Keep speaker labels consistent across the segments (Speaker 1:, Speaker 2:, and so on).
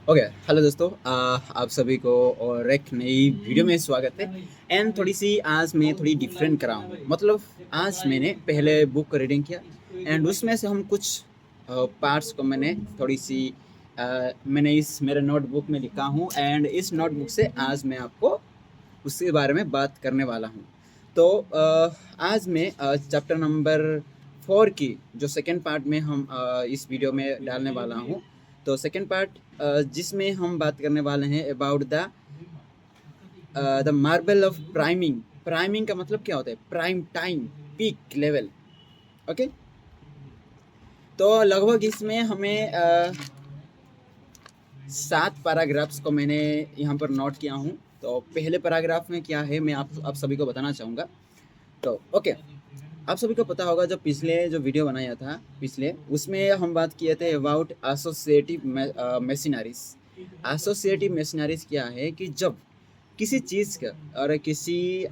Speaker 1: Okay. Hello दोस्तों, आप सभी को और एक नई वीडियो में स्वागत है। एंड थोड़ी सी आज मैं थोड़ी डिफरेंट कर रहा हूँ। मतलब आज मैंने पहले बुक को रीडिंग किया एंड उसमें से हम कुछ पार्ट्स को मैंने थोड़ी सी मैंने इस मेरे नोटबुक में लिखा हूँ एंड इस नोटबुक से आज मैं आपको उसके बारे में बात करने वाला हूँ। तो आज मैं चैप्टर नंबर 4 की जो सेकंड पार्ट में हम इस वीडियो में डालने वाला हूँ। तो सेकंड पार्ट जिसमें हम बात करने वाले हैं about the marble of priming. Priming का मतलब क्या होता है? Prime time, peak level. Okay. तो लगभग इसमें हमें 7 पैराग्राफ्स को मैंने यहाँ पर नोट किया हूँ। तो पहले पैराग्राफ में क्या है मैं आप सभी को बताना चाहूँगा। तो ओके, आप सभी को पता होगा, जब पिछले जो वीडियो बनाया था पिछले, उसमें हम बात किए थे about associative machineries. Associative machineries क्या है कि जब किसी चीज़ का और किसी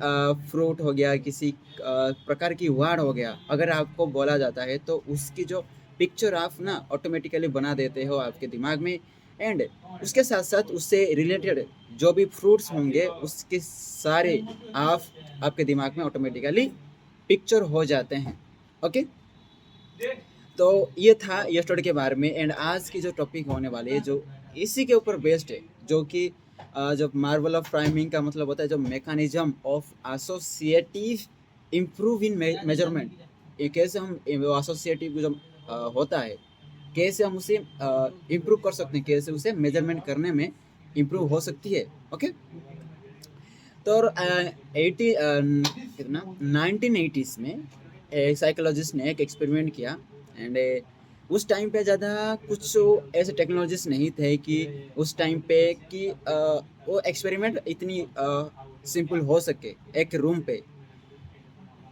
Speaker 1: फ्रूट हो गया, किसी प्रकार की वर्ड हो गया, अगर आपको बोला जाता है तो उसकी जो पिक्चर आप ना ऑटोमेटिकली बना देते हो आपके दिमाग में। एंड उसके साथ साथ उससे रिलेटेड जो भी फ्रूट्स होंगे उसके सारे आप आपके दिमाग में ऑटोमेटिकली पिक्चर हो जाते हैं। ओके। तो ये था यस्टरडे के बारे में। एंड आज की जो टॉपिक होने वाली है जो इसी के ऊपर बेस्ड है, जो कि जब मार्वल ऑफ प्राइमिंग का मतलब होता है जो mechanism of associative improve in measurement. ये कैसे हम एसोसिएटिव जो होता है, कैसे हम उसे इम्प्रूव कर सकते हैं, कैसे उसे मेजरमेंट करने में इम्प्रूव हो सकती है। ओके। तो 80 कितना 1980s में एक साइकोलॉजिस्ट ने एक एक्सपेरिमेंट किया। एंड उस टाइम पे ज़्यादा कुछ ऐसे टेक्नोलॉजीज नहीं थे कि उस टाइम पे कि वो एक्सपेरिमेंट इतनी सिंपल हो सके एक रूम पे।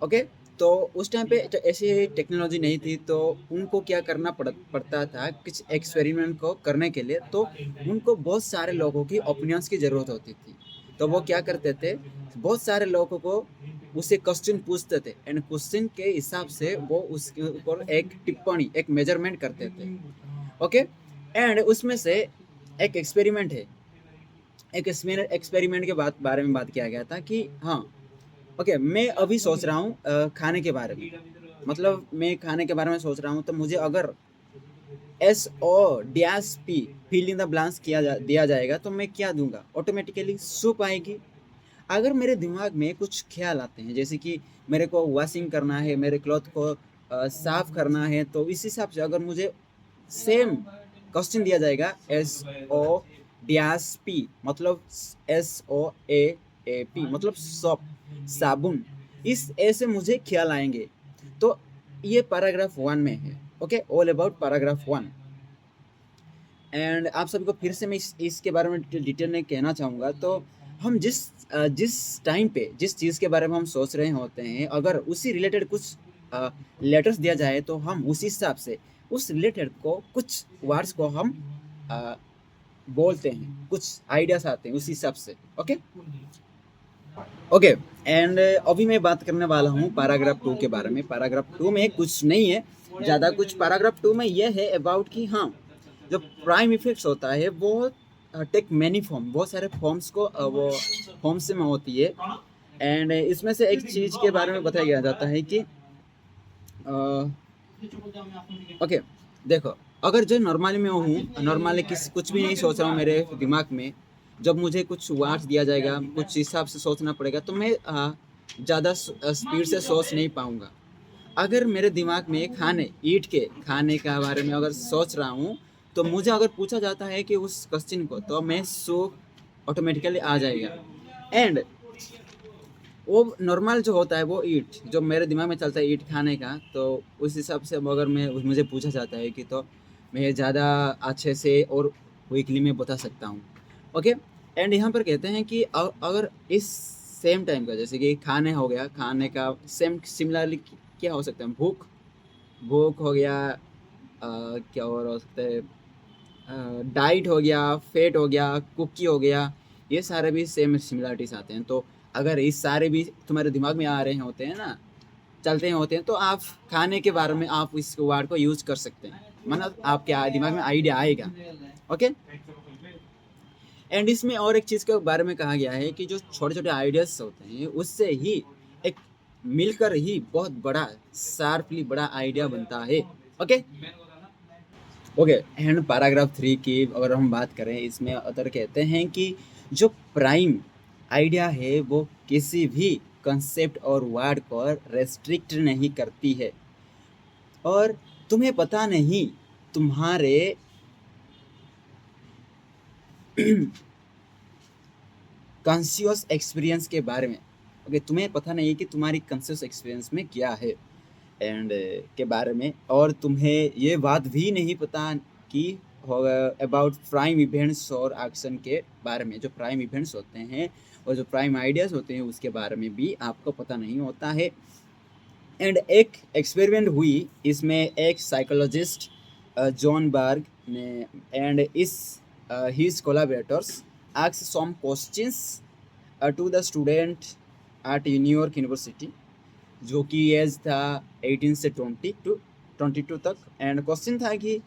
Speaker 1: ओके। तो उस टाइम पे ऐसी टेक्नोलॉजी नहीं थी, तो उनको क्या करना पड़ता था कुछ एक्सपेरिमेंट को करने के लिए। तो उनको बहुत सारे लोगों की ओपिनियंस की ज़रूरत होती थी। तो वो क्या करते थे, बहुत सारे लोगों को उससे क्वेश्चन पूछते थे एंड क्वेश्चन के हिसाब से वो उसके ऊपर एक टिप्पणी, एक मेजरमेंट करते थे। ओके। एंड उसमें से एक एक्सपेरिमेंट है, एक एक्सपेरिमेंट के बारे में बात किया गया था कि हाँ, ओके, मैं अभी सोच रहा हूँ खाने के बारे में। मतलब मैं खाने के बारे में सोच रहा हूँ, तो मुझे अगर SO-P fill in the blanks दिया जाएगा तो मैं क्या दूंगा? ऑटोमेटिकली सूप आएगी। अगर मेरे दिमाग में कुछ ख्याल आते हैं, जैसे कि मेरे को वॉशिंग करना है, मेरे क्लॉथ को साफ करना है, तो इस हिसाब से अगर मुझे सेम क्वेश्चन दिया जाएगा SO-P मतलब SOAAP मतलब सॉप, साबुन, इस ऐसे मुझे ख्याल आएंगे। तो ये पैराग्राफ 1 में है। Okay, all about paragraph 1। And आप सभी को फिर से मैं इसके बारे में डिटेल में कहना चाहूँगा। तो हम जिस टाइम पे जिस चीज़ के बारे में हम सोच रहे होते हैं, अगर उसी रिलेटेड कुछ लेटर्स दिया जाए तो हम उसी हिसाब से उस रिलेटेड को कुछ वर्ड्स को हम अ, बोलते हैं, कुछ आइडियाज आते हैं उसी हिसाब से। ओके। ओके। एंड अभी मैं बात करने वाला हूँ पैराग्राफ 2 के बारे में। पैराग्राफ 2 में कुछ नहीं है ज़्यादा कुछ। पैराग्राफ 2 में यह है अबाउट कि हाँ, जो प्राइम इफेक्ट्स होता है वो टेक मैनी फॉर्म, बहुत सारे फॉर्म्स को वो फॉर्म्स में होती है। एंड इसमें से एक चीज़ के बारे में बताया जाता है कि ओके, देखो, अगर जो नॉर्मली मैं हूँ, नॉर्मली कुछ भी नहीं सोच रहा हूँ मेरे दिमाग में, जब मुझे कुछ वर्ड्स दिया जाएगा, कुछ हिसाब से सोचना पड़ेगा, तो मैं ज़्यादा स्पीड से सोच नहीं पाऊँगा। अगर मेरे दिमाग में ईंट के खाने का बारे में अगर सोच रहा हूँ, तो मुझे अगर पूछा जाता है कि उस क्वेश्चन को, तो मैं सो ऑटोमेटिकली आ जाएगा। एंड वो नॉर्मल जो होता है वो ईट जो मेरे दिमाग में चलता है ईट खाने का, तो उस हिसाब से अगर मुझे पूछा जाता है कि, तो मैं ज़्यादा अच्छे से और क्विकली में बता सकता हूँ। ओके। एंड यहाँ पर कहते हैं कि अगर इस सेम टाइम का, जैसे कि खाने हो गया, खाने का सेम सिमिलरली क्या हो सकता है? भूख, भूख हो गया, क्या और हो सकता है, डाइट हो गया, फेट हो गया, कुकी हो गया, ये सारे भी सेम सिमिलरिटीज आते हैं। तो अगर इस सारे भी तुम्हारे दिमाग में आ रहे होते हैं ना, चलते होते हैं, तो आप खाने के बारे में आप इस वर्ड को यूज कर सकते हैं, मतलब आपके दिमाग में आइडिया आएगा। ओके। एंड इसमें और एक चीज़ के बारे में कहा गया है कि जो छोटे छोटे आइडियाज होते हैं उससे ही एक मिलकर ही बहुत बड़ा शार्पली बड़ा आइडिया बनता है। ओके ओके एंड पैराग्राफ 3 की अगर हम बात करें, इसमें अदर कहते हैं कि जो प्राइम आइडिया है वो किसी भी कंसेप्ट और वर्ड को रेस्ट्रिक्ट नहीं करती है, और तुम्हें पता नहीं तुम्हारे कॉन्शियस एक्सपीरियंस के बारे में। ओके तुम्हें पता नहीं कि तुम्हारी कॉन्शियस एक्सपीरियंस में क्या है एंड के बारे में, और तुम्हें ये बात भी नहीं पता कि अबाउट प्राइम इवेंट्स और एक्शन के बारे में। जो प्राइम इवेंट्स होते हैं और जो प्राइम आइडियाज़ होते हैं उसके बारे में भी आपको पता नहीं होता है। एंड एक एक्सपेरिमेंट हुई, इसमें एक साइकोलॉजिस्ट जॉन बर्ग ने एंड इस his collaborators asked some questions to the student at New York university, जो कि एज था 18 से 22 तक। एंड क्वेश्चन था कि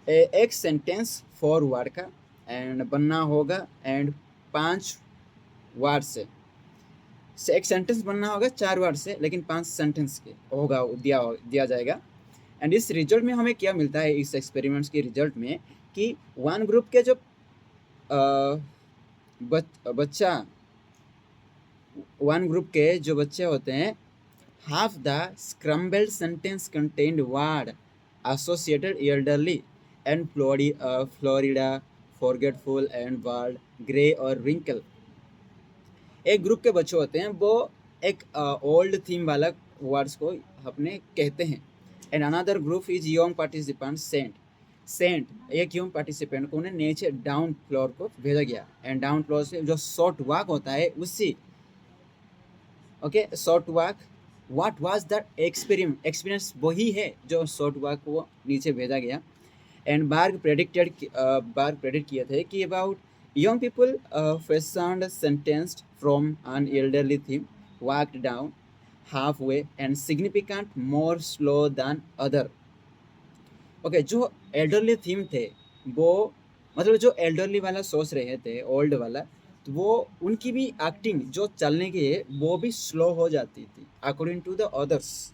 Speaker 1: एक सेंटेंस 4 वर्ड का एंड बनना होगा एंड 5 वर्ड से एक सेंटेंस बनना होगा 4 वर्ड से, लेकिन 5 सेंटेंस के होगा दिया जाएगा। एंड इस रिजल्ट में हमें क्या मिलता है, इस एक्सपेरिमेंट्स के रिजल्ट में, कि वन ग्रुप के जो बच्चा वन ग्रुप के जो बच्चे होते हैं, half the scrambled sentence contained word associated elderly and Florida, forgetful and word gray or wrinkle। एक ग्रुप के बच्चे होते हैं वो एक ओल्ड थीम वाला वर्ड्स को अपने कहते हैं। And another group is young participant sent एक यंग पार्टिसिपेंट को उन्हें नीचे डाउन फ्लोर को भेजा गया, एंड डाउन फ्लोर से जो शॉर्ट वॉक होता है उसी short walk what was the experience वही है जो शॉर्ट वॉक को नीचे भेजा गया। एंड बार्ग प्रेडिक्ट किए थे कि about young people fashioned sentence from an elderly theme, walked down halfway and significant more slow than other। जो एल्डरली थीम थे वो मतलब जो एल्डरली वाला सोच रहे थे ओल्ड वाला, तो वो उनकी भी एक्टिंग जो चलने की है वो भी स्लो हो जाती थी according to the others.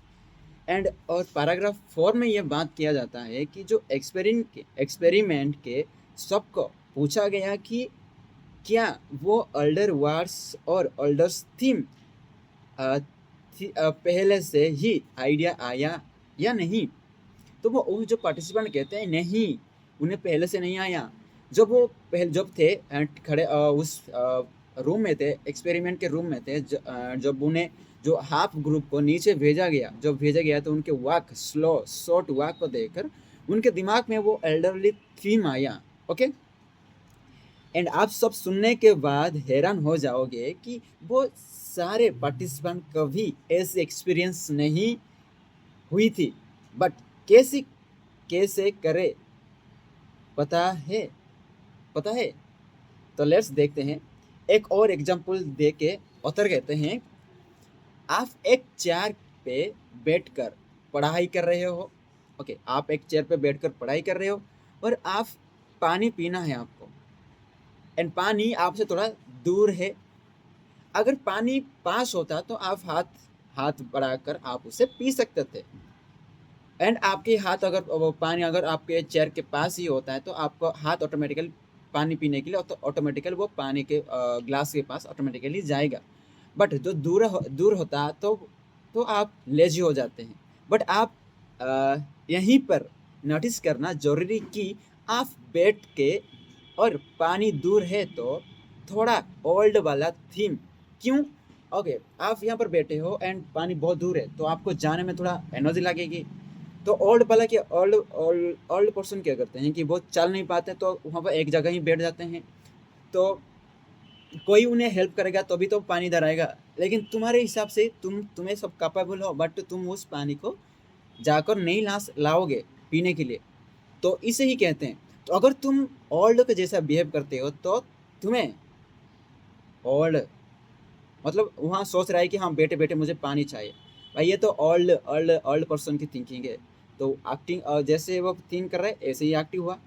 Speaker 1: And और पैराग्राफ 4 में ये बात किया जाता है कि जो एक्सपेरिमेंट के सबको पूछा गया कि क्या वो अल्डर वर्ड्स और अल्डर्स थीम पहले से ही आइडिया आया या नहीं। तो वो जो पार्टिसिपेंट कहते हैं नहीं, उन्हें पहले से नहीं आया। जब वो जब थे खड़े उस रूम में थे, एक्सपेरिमेंट के रूम में थे, जब उन्हें जो हाफ ग्रुप को नीचे भेजा गया तो उनके वॉक स्लो शॉर्ट वॉक को देखकर उनके दिमाग में वो एल्डरली थीम आया। ओके एंड आप सब सुनने के बाद हैरान हो जाओगे कि वो सारे पार्टिसिपेंट कभी ऐसे एक्सपीरियंस नहीं हुई थी, बट कैसे करे पता है तो लेट्स देखते हैं। एक और एग्जांपल दे के ऑथर कहते हैं, आप एक चेयर पे बैठकर पढ़ाई कर रहे हो। आप एक चेयर पे बैठकर पढ़ाई कर रहे हो और आप पानी पीना है आपको, एंड पानी आपसे थोड़ा दूर है। अगर पानी पास होता तो आप हाथ बढ़ाकर आप उसे पी सकते थे, एंड आपके हाथ अगर वो पानी अगर आपके चेयर के पास ही होता है तो आपको हाथ ऑटोमेटिकली पानी पीने के लिए ऑटोमेटिकली वो पानी के ग्लास के पास ऑटोमेटिकली जाएगा। बट जो दूर होता तो आप लेजी हो जाते हैं। बट आप यहीं पर नोटिस करना ज़रूरी कि आप बैठ के और पानी दूर है तो थोड़ा ओल्ड वाला थीम क्यों। आप यहाँ पर बैठे हो एंड पानी बहुत दूर है तो आपको जाने में थोड़ा एनर्जी लगेगी। तो ओल्ड पर्सन क्या करते हैं कि वो चल नहीं पाते तो वहाँ पर एक जगह ही बैठ जाते हैं, तो कोई उन्हें हेल्प करेगा तो भी तो पानी इधर आएगा। लेकिन तुम्हारे हिसाब से तुम्हें सब कैपेबल हो, बट तुम उस पानी को जाकर नहीं लाओगे पीने के लिए, तो इसे ही कहते हैं। तो अगर तुम ओल्ड के जैसा बिहेव करते हो तो तुम्हें ओल्ड मतलब वहाँ सोच रहा है कि हाँ बैठे बैठे मुझे पानी चाहिए, भाई ये तो ओल्ड पर्सन की थिंकिंग है। तो एक्टिंग जैसे वो थिंक कर रहे हैं ऐसे ही एक्टिव हुआ।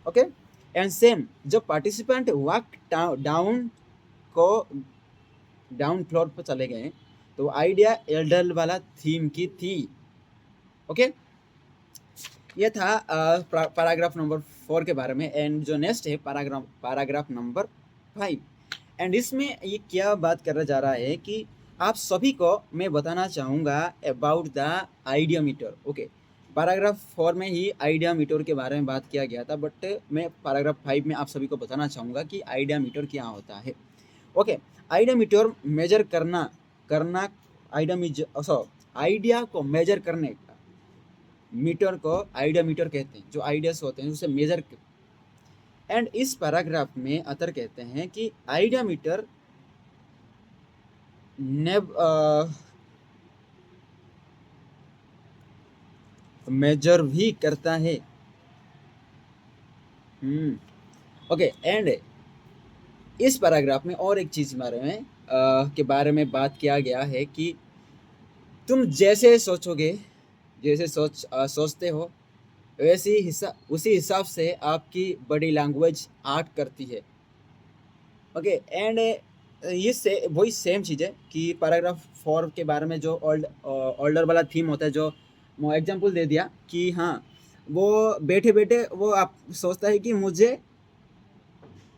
Speaker 1: ओके एंड सेम जब पार्टिसिपेंट वॉक डाउन को डाउन फ्लोर पर चले गए तो आइडिया एल्डर वाला थीम की थी। ओके, ये था पैराग्राफ नंबर 4 के बारे में। एंड जो नेक्स्ट है पैराग्राफ नंबर 5, एंड इसमें ये क्या बात करने जा रहा है कि आप सभी को मैं बताना चाहूँगा about the idea meter. Okay, paragraph 4 में ही आइडिया मीटर के बारे में बात किया गया था, बट मैं पैराग्राफ 5 में आप सभी को बताना चाहूँगा कि आइडिया मीटर क्या होता है। ओके, आइडिया मीटर मेजर करना आइडिया को मेजर करने का मीटर को आइडिया मीटर कहते हैं। जो आइडियाज होते हैं उसे मेजर। एंड इस पैराग्राफ में अतर कहते हैं कि आइडिया मीटर मेजर भी करता है। ओके, एंड इस पैराग्राफ में और एक चीज के बारे में बात किया गया है कि तुम जैसे सोचोगे, जैसे सोचते हो उसी हिसाब से आपकी बॉडी लैंग्वेज एक्ट करती है। ओके, एंड ये वही सेम चीज़ है कि पैराग्राफ 4 के बारे में जो ऑल्डर वाला थीम होता है, जो मैं एग्जांपल दे दिया कि हाँ, वो बैठे बैठे वो आप सोचता है कि मुझे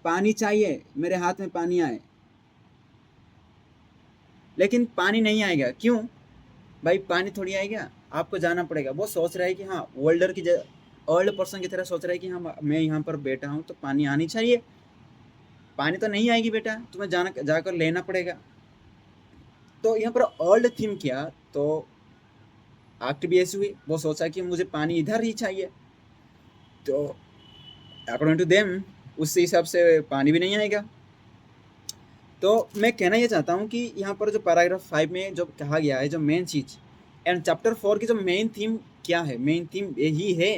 Speaker 1: पानी चाहिए, मेरे हाथ में पानी आए, लेकिन पानी नहीं आएगा। क्यों भाई, पानी थोड़ी आएगा, आपको जाना पड़ेगा। वो सोच रहा है कि हाँ, ओल्ड पर्सन की तरह सोच रहा है कि हाँ, मैं यहाँ पर बैठा हूँ तो पानी आनी चाहिए, पानी तो नहीं आएगी बेटा, तुम्हें जाकर लेना पड़ेगा। तो यहाँ पर ओल्ड थीम किया तो एक्ट भी ऐसी हुई, वो सोचा कि मुझे पानी इधर ही चाहिए, तो अकॉर्डिंग टू देम उस हिसाब से पानी भी नहीं आएगा। तो मैं कहना ये चाहता हूँ कि यहाँ पर जो पैराग्राफ 5 में जो कहा गया है, जो मेन चीज़, एंड चैप्टर 4 की जो मेन थीम क्या है, मेन थीम यही है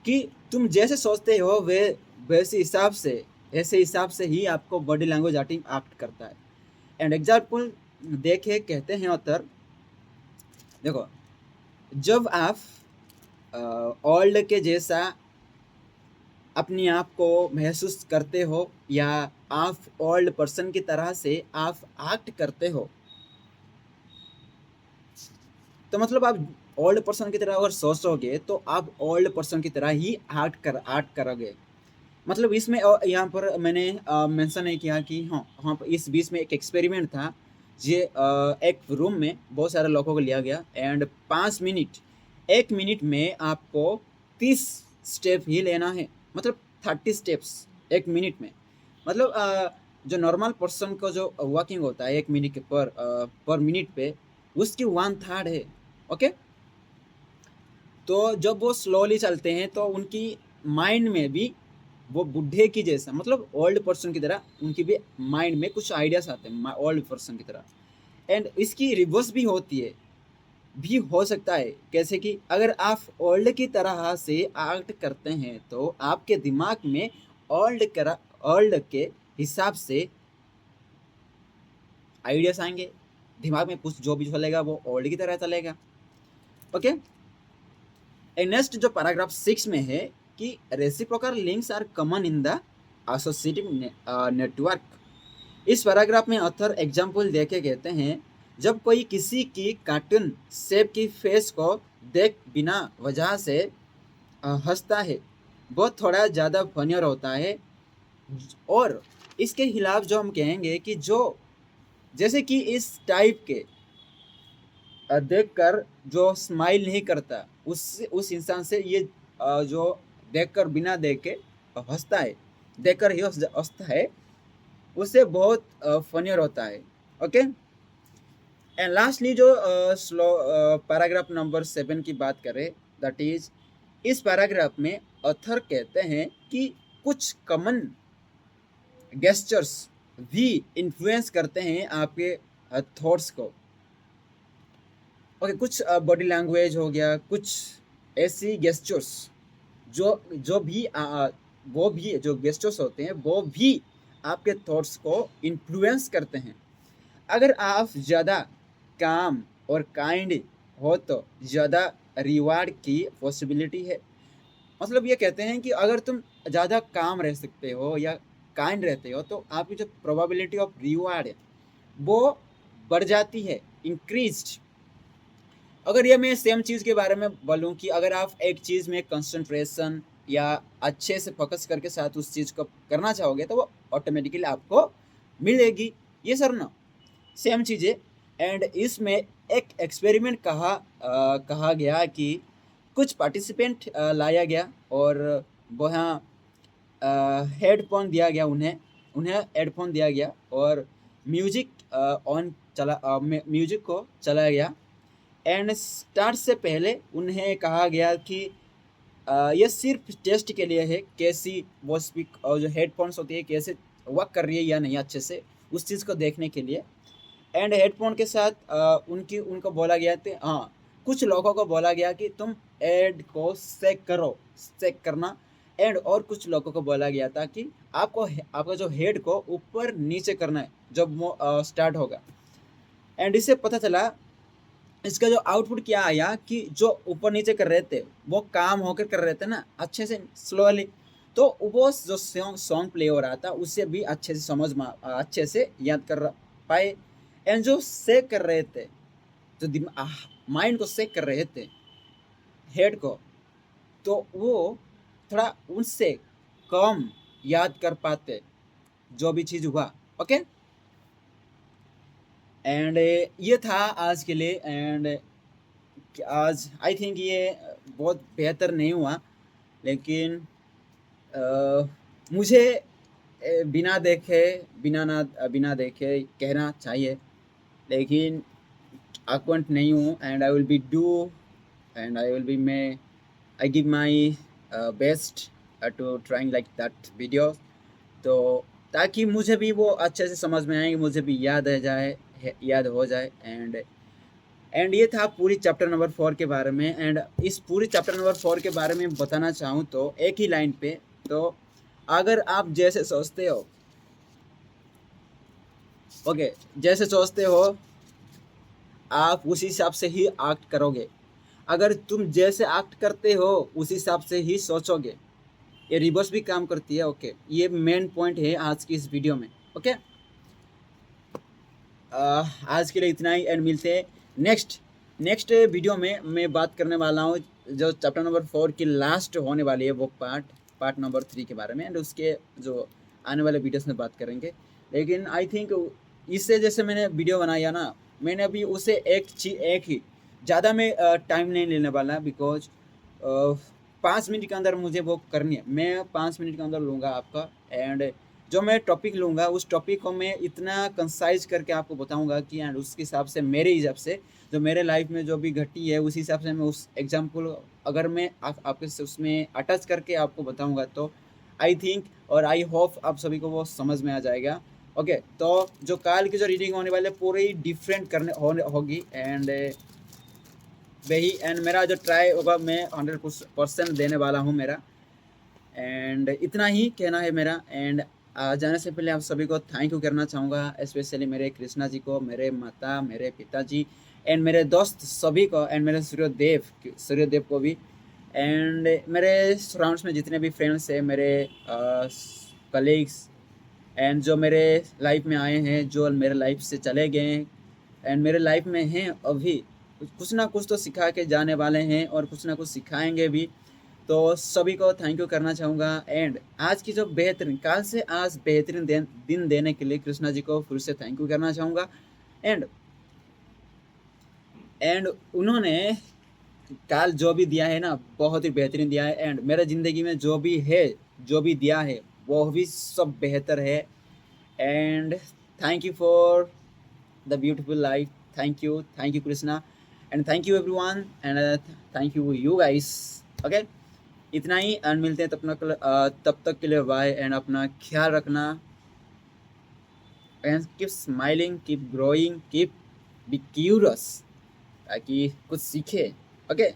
Speaker 1: कि तुम जैसे सोचते हो वैसे हिसाब से ही आपको बॉडी लैंग्वेज एक्ट करता है। एंड एग्जाम्पल देखे कहते हैं ऑथर, देखो, जब आप ओल्ड के जैसा अपने आप को महसूस करते हो या आप ओल्ड पर्सन की तरह से आप एक्ट करते हो, तो मतलब आप ओल्ड पर्सन की तरह अगर सोचोगे तो आप ओल्ड पर्सन की तरह ही एक्ट करोगे। मतलब इसमें यहाँ पर मैंने मेंशन नहीं किया कि हाँ इस बीच में एक एक्सपेरिमेंट था। ये एक रूम में बहुत सारे लोगों को लिया गया एंड 5 मिनट 1 मिनट में आपको 30 स्टेप ही लेना है, मतलब 30 स्टेप्स 1 मिनट में। मतलब जो नॉर्मल पर्सन को जो वॉकिंग होता है 1 मिनट पर मिनट पे, उसकी 1/3 है। ओके, तो जब वो स्लोली चलते हैं तो उनकी माइंड में भी वो बुढ़े की जैसा, मतलब ओल्ड पर्सन की तरह उनकी भी माइंड में कुछ आइडियाज आते हैं ओल्ड पर्सन की तरह। एंड इसकी रिवर्स भी होती है, भी हो सकता है। कैसे कि अगर आप ओल्ड की तरह से एक्ट करते हैं तो आपके दिमाग में ओल्ड के हिसाब से आइडियाज आएंगे, दिमाग में कुछ जो भी चलेगा वो ओल्ड की तरह चलेगा। ओके, नेक्स्ट जो पैराग्राफ 6 में है कि reciprocal links are common in the associative network. इस पैराग्राफ में ऑथर एग्जाम्पल देके कहते हैं, जब कोई किसी की कार्टून शेप की फेस को देख बिना वजह से हंसता है, वो थोड़ा ज़्यादा फनियर होता है। और इसके खिलाफ जो हम कहेंगे कि जो जैसे कि इस टाइप के देखकर जो स्माइल नहीं करता, उस इंसान से ये जो देखकर बिना देखे हंसता है, देखकर ही हंसता है, उससे बहुत फनियर होता है। ओके, एंड लास्टली जो पैराग्राफ नंबर 7 की बात करें, दैट इज, इस पैराग्राफ में ऑथर कहते हैं कि कुछ कॉमन गेस्चर्स भी इन्फ्लुएंस करते हैं आपके थॉट्स को। ओके, कुछ बॉडी लैंग्वेज हो गया, कुछ ऐसी गेस्चर्स जो भी वो भी जो गेस्चर्स होते हैं वो भी आपके थॉट्स को इन्फ्लुएंस करते हैं। अगर आप ज़्यादा काम और काइंड हो तो ज़्यादा रिवार्ड की पॉसिबिलिटी है। मतलब ये कहते हैं कि अगर तुम ज़्यादा काम रह सकते हो या काइंड रहते हो तो आपकी जो प्रोबेबिलिटी ऑफ रिवार्ड है वो बढ़ जाती है, इंक्रीज्ड। अगर ये मैं सेम चीज़ के बारे में बोलूँ कि अगर आप एक चीज़ में कंसंट्रेशन या अच्छे से फोकस करके साथ उस चीज़ को करना चाहोगे तो वो ऑटोमेटिकली आपको मिलेगी। ये सर ना सेम चीज़ है। एंड इसमें एक एक्सपेरिमेंट कहा गया कि कुछ पार्टिसिपेंट लाया गया और वहाँ हेडफोन दिया गया उन्हें उन्हें हेडफोन दिया गया और म्यूजिक म्यूजिक को चलाया गया। एंड स्टार्ट से पहले उन्हें कहा गया कि ये सिर्फ टेस्ट के लिए है, कैसी वो स्पीक और जो हेडफोन्स होती है कैसे वर्क कर रही है या नहीं अच्छे से, उस चीज़ को देखने के लिए। एंड हेडफोन के साथ उनको बोला गया था, हाँ कुछ लोगों को बोला गया कि तुम एड को चेक करना। एंड और कुछ लोगों को बोला गया था कि आपका जो हेड को ऊपर नीचे करना है जब वो स्टार्ट होगा। एंड इससे पता चला, इसका जो आउटपुट क्या आया कि जो ऊपर नीचे कर रहे थे वो काम होकर कर रहे थे ना अच्छे से स्लोली, तो वो जो सॉन्ग प्ले हो रहा था उससे भी अच्छे से अच्छे से याद कर पाए। एंड जो सेक कर रहे थे, जो माइंड को सेक कर रहे थे हेड को, तो वो थोड़ा उनसे कम याद कर पाते जो भी चीज़ हुआ। ओके, एंड ये था आज के लिए। एंड आज आई थिंक ये बहुत बेहतर नहीं हुआ, लेकिन मुझे बिना देखे कहना चाहिए, लेकिन अकाउंट नहीं हूँ। And I will be do and I will be I give my best to trying like that video, तो ताकि मुझे भी वो अच्छे से समझ में आएंगे, मुझे भी याद हो जाए। एंड ये था पूरी चैप्टर नंबर 4 के बारे में। एंड इस पूरी चैप्टर नंबर 4 के बारे में बताना चाहूँ तो एक ही लाइन पे, तो अगर आप जैसे सोचते हो जैसे सोचते हो आप उसी हिसाब से ही एक्ट करोगे। अगर तुम जैसे एक्ट करते हो उसी हिसाब से ही सोचोगे। ये रिवर्स भी काम करती है। ओके, ये मेन पॉइंट है आज की इस वीडियो में। ओके, आज के लिए इतना ही। एंड मिलते हैं नेक्स्ट वीडियो में। मैं बात करने वाला हूँ जो चैप्टर नंबर 4 की लास्ट होने वाली है वो पार्ट नंबर 3 के बारे में। एंड उसके जो आने वाले वीडियोस में बात करेंगे। लेकिन आई थिंक इससे जैसे मैंने वीडियो बनाया ना, मैंने अभी उसे एक ही ज़्यादा में टाइम नहीं लेने वाला, बिकॉज 5 मिनट के अंदर मुझे वो करनी है। मैं 5 मिनट के अंदर लूँगा आपका। एंड जो मैं टॉपिक लूँगा उस टॉपिक को मैं इतना कंसाइज करके आपको बताऊँगा कि एंड उसके हिसाब से मेरे हिसाब से जो मेरे लाइफ में जो भी घटी है उस हिसाब से मैं उस एग्जाम्पल अगर मैं आपके उसमें अटैच करके आपको बताऊँगा तो आई थिंक और आई होप आप सभी को वो समझ में आ जाएगा। ओके, तो जो कल की जो रीडिंग होने वाले पूरी डिफरेंट होगी। एंड वही एंड मेरा जो ट्राई होगा मैं 100% देने वाला हूँ मेरा। एंड इतना ही कहना है मेरा। एंड जाने से पहले आप सभी को थैंक यू करना चाहूँगा, स्पेशली मेरे कृष्णा जी को, मेरे माता, मेरे पिताजी एंड मेरे दोस्त सभी को, एंड मेरे सूर्यदेव को भी, एंड मेरे सराउंड्स में जितने भी फ्रेंड्स हैं, मेरे कलीग्स, एंड जो मेरे लाइफ में आए हैं, जो मेरे लाइफ से चले गए एंड मेरे लाइफ में हैं अभी, कुछ ना कुछ तो सिखा के जाने वाले हैं और कुछ ना कुछ सिखाएंगे भी। तो सभी को थैंक यू करना चाहूँगा। एंड आज की जो बेहतरीन कल से आज बेहतरीन दिन देने के लिए कृष्णा जी को फिर से थैंक यू करना चाहूँगा। एंड उन्होंने कल जो भी दिया है ना बहुत ही बेहतरीन दिया है। एंड मेरे ज़िंदगी में जो भी दिया है वो भी सब बेहतर है। And thank you for the beautiful life. Thank you Krishna. And thank you everyone. And thank you guys. Okay, इतना ही। एंड मिलते हैं तब तक के लिए बाय। एंड अपना ख्याल रखना। And keep smiling, keep growing, keep be curious, ताकि कुछ सीखे। ओके।